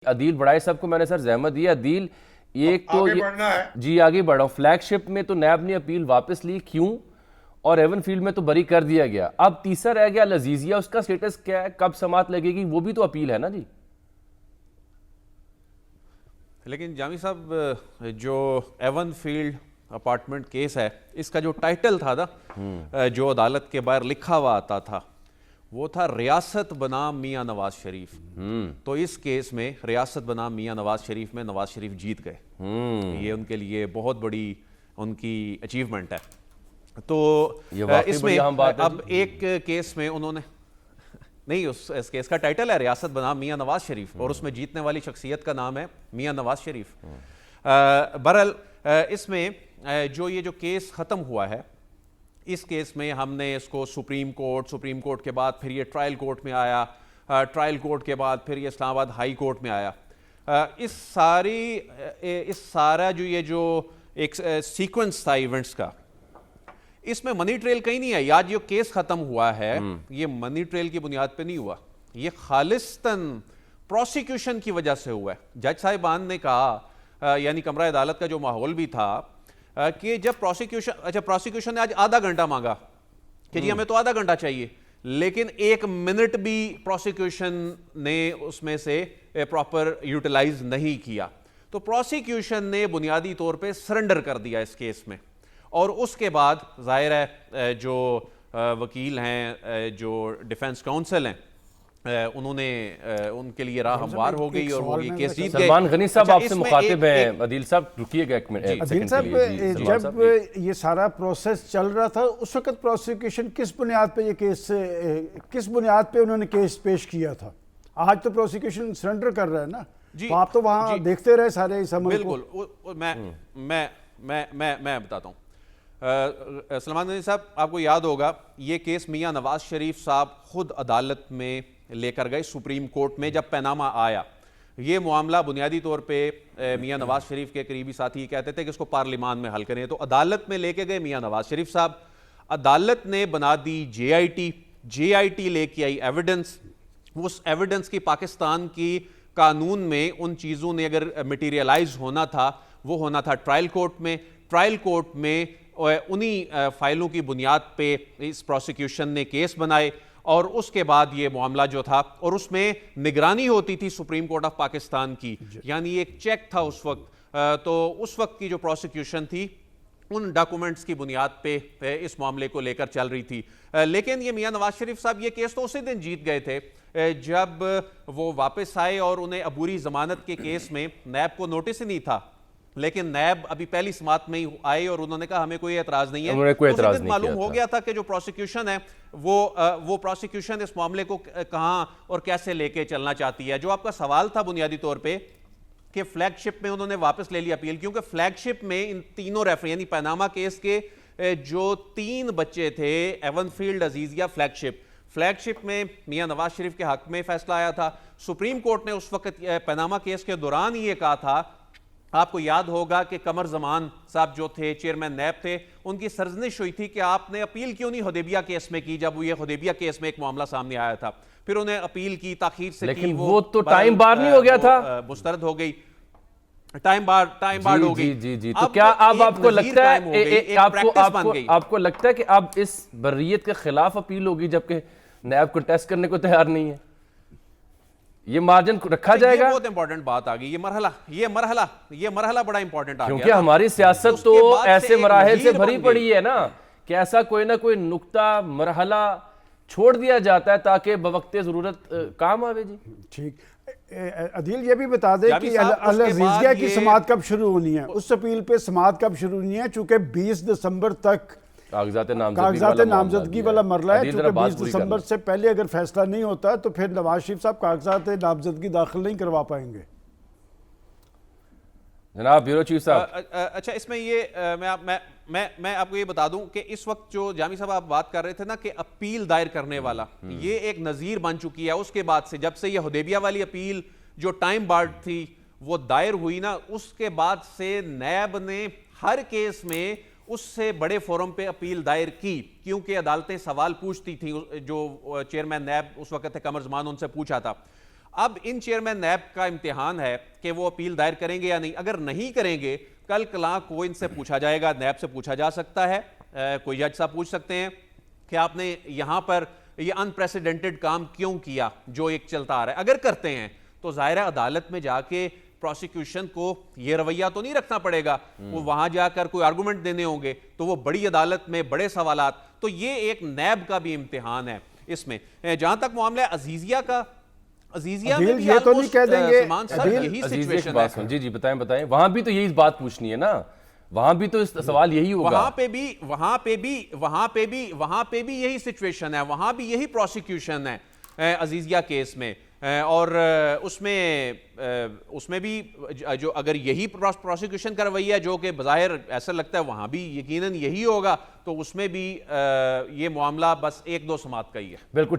अदील बड़ाई साहब को मैंने सर जहमत दी। अदील एक तो आगे बढ़ना है जी आगे बढ़ा। फ्लैगशिप में तो नैब ने अपील वापस ली, क्यों? और एवन फील्ड में तो बरी कर दिया गया। अब तीसरा रह गया लजीजिया, उसका स्टेटस क्या है, कब समात लगेगी? वो भी तो अपील है ना जी। लेकिन जामी साहब, जो एवन फील्ड अपार्टमेंट केस है, इसका जो टाइटल था ना, जो अदालत के बाहर लिखा हुआ आता था, वो था रियासत बनाम मियां नवाज शरीफ। तो इस केस में रियासत बनाम मियां नवाज शरीफ में नवाज शरीफ जीत गए। ये उनके लिए बहुत बड़ी उनकी अचीवमेंट है। तो इसमें अब एक केस में उन्होंने नहीं, इस केस का टाइटल है रियासत बनाम मियां नवाज शरीफ, और उसमें जीतने वाली शख्सियत का नाम है मियां नवाज शरीफ। बहरहाल इसमें जो ये जो केस खत्म हुआ है, इस केस में हमने इसको सुप्रीम कोर्ट के बाद फिर ये ट्रायल कोर्ट में आया, ट्रायल कोर्ट के बाद फिर ये इस्लामाबाद हाई कोर्ट में आया। इस सारा जो ये जो एक सीक्वेंस था इवेंट्स का, इसमें मनी ट्रेल कहीं नहीं है। आज ये केस खत्म हुआ है, ये मनी ट्रेल की बुनियाद पे नहीं हुआ, ये खालिस्तन प्रोसिक्यूशन की वजह से हुआ है। जज साहिबान ने कहा, यानी कमरा अदालत का जो माहौल भी था, कि जब प्रोसिक्यूशन ने आज आधा घंटा मांगा कि जी हमें तो आधा घंटा चाहिए, लेकिन 1 मिनट भी प्रोसिक्यूशन ने उसमें से प्रॉपर यूटिलाइज नहीं किया। तो प्रोसिक्यूशन ने बुनियादी तौर पे सरेंडर कर दिया इस केस में, और उसके बाद जाहिर है जो वकील हैं, जो डिफेंस काउंसिल हैं, उन्होंने उनके लिए राह हमवार हो गई और वो ये केस जीत गए। सलमान गनी साहब आपसे मुखातिब हैं। अदील साहब रुकिएगा एक मिनट। अदील साहब, जब ये सारा प्रोसेस चल रहा था, उस वक्त प्रोसिक्यूशन किस बुनियाद पे ये केस, किस बुनियाद पे उन्होंने केस पेश किया था? आज तो प्रोसिक्यूशन सरेंडर कर रहा है ना, तो आप तो वहां देखते रहे सारे इस अमल को। बिल्कुल, मैं बताता हूँ। सलमान गनी साहब, आपको याद होगा ये केस मियां नवाज शरीफ साहब खुद अदालत में लेकर गए सुप्रीम कोर्ट में। जब पैनामा आया ये मामला, बुनियादी तौर पे मियां नवाज शरीफ के करीबी साथी कहते थे कि इसको पार्लिमान में हल करें, तो अदालत में लेके गए मियां नवाज शरीफ साहब। अदालत ने बना दी जेआईटी लेके आई एविडेंस। उस एविडेंस की पाकिस्तान की कानून में उन चीज़ों ने अगर मटीरियलाइज होना था, वो होना था ट्रायल कोर्ट में। ट्रायल कोर्ट में उन्हीं फाइलों की बुनियाद पे इस प्रोसिक्यूशन ने केस बनाए, और उसके बाद ये मामला जो था, और उसमें निगरानी होती थी सुप्रीम कोर्ट ऑफ पाकिस्तान की, यानी एक चेक था उस वक्त। तो उस वक्त की जो प्रोसिक्यूशन थी, उन डॉक्यूमेंट्स की बुनियाद पे इस मामले को लेकर चल रही थी। लेकिन ये मियां नवाज शरीफ साहब ये केस तो उसी दिन जीत गए थे जब वो वापस आए, और उन्हें अबूरी जमानत के केस में नैब को नोटिस ही नहीं था। लेकिन नैब अभी पहली समात में ही आए और उन्होंने कहा हमें कोई एतराज नहीं है। मालूम हो गया था कि जो प्रोसिक्यूशन है वो प्रोसिक्यूशन इस मामले को कहां और कैसे लेके चलना चाहती है। जो आपका सवाल था बुनियादी तौर पे कि फ्लैगशिप में उन्होंने वापस ले ली अपील, क्योंकि फ्लैगशिप में इन तीनों रेफरी यानी पैनामा केस के जो 3 बच्चे थे, एवन फील्ड, अजीजिया, फ्लैगशिप में मियां नवाज शरीफ के हक में फैसला आया था। सुप्रीम कोर्ट ने उस वक्त पैनामा केस के दौरान ये कहा था, आपको याद होगा कि कमर जमान साहब जो थे चेयरमैन नैब थे, उनकी सरजनिश हुई थी कि आपने अपील क्यों नहीं हुदैबिया केस में की, जब ये हुदैबिया केस में एक मामला सामने आया था। फिर उन्हें अपील की, ताखीर से लेकिन वो तो टाइम बार नहीं हो गया था, मुस्तरद हो गई, टाइम बार हो गई। जी। तो क्या अब आपको लगता है, आपको लगता है कि अब इस बर्रियत के खिलाफ अपील होगी, जबकि नैब को टेस्ट करने को तैयार नहीं है? ये मार्जिन रखा जाएगा? बहुत इंपॉर्टेंट बात आ गई। ये मरहला बड़ा इंपॉर्टेंट आ गया, क्योंकि हमारी सियासत तो ऐसे मराहिल से भरी पड़ी है ना कि ऐसा कोई ना कोई नुक्ता मरहला छोड़ दिया जाता है ताकि बवक्ते जरूरत काम आवे। जी ठीक। अदील ये भी बता दे कि अल-अज़ीज़िया की समाअत कब शुरू होनी है? उस अपील पे समाअत कब शुरू होनी है? चूंकि 20 दिसंबर तक कागजात नामजदगी वाला मरला है, क्योंकि 20 दिसंबर से पहले अगर फैसला नहीं होता तो फिर नवाज शरीफ साहब कागजात नामजदगी दाखिल नहीं करवा पाएंगे। जनाब ब्यूरो चीफ साहब, अच्छा, इसमें ये मैं आपको ये बता दूं कि इस वक्त जो जामी साहब आप बात कर रहे थे ना कि अपील दायर करने वाला, ये एक नज़ीर बन चुकी है। उसके बाद से जब से ये हुदैबिया वाली अपील जो टाइम बार्ड थी वो दायर हुई ना, उसके बाद से नैब ने हर केस में उससे बड़े फोरम पे अपील दायर की, क्योंकि अदालतें सवाल पूछती थी। जो चेयरमैन नैब उस वक्त थे कमर जमान, उनसे पूछा था। अब इन चेयरमैन नैब का इम्तिहान है कि वो अपील दायर करेंगे या नहीं। अगर नहीं करेंगे, कल कला को इनसे पूछा जाएगा, नैब से पूछा जा सकता है, कोई जज साहब पूछ सकते हैं कि आपने यहां पर ये अनप्रेसिडेंटेड काम क्यों किया जो एक चलता आ रहा है। अगर करते हैं तो जाहिर है अदालत में जाके प्रोसिक्यूशन को ये रवैया तो नहीं रखना पड़ेगा, वो वहां जाकर कोई आर्गुमेंट देने होंगे, तो वो बड़ी अदालत में बड़े सवालात। तो ये एक नैब का भी इम्तिहान है इसमें। जहां तक मामला है अजीजिया का, अजीजिया में भी ये तो नहीं कह देंगे सलमान साहब यही सिचुएशन है। जी जी बताएं वहां भी तो यही बात पूछनी है ना, वहां भी तो इस सवाल यही होगा। वहां पे भी यही सिचुएशन है, वहां भी यही प्रोसिक्यूशन है अजीजिया केस में। और उसमें भी जो अगर यही प्रोसिक्यूशन का रवैया जो कि बज़ाहिर ऐसा लगता है वहां भी यकीनन यही होगा, तो उसमें भी ये मामला बस 1-2 समात का ही है। बिल्कुल ठीक।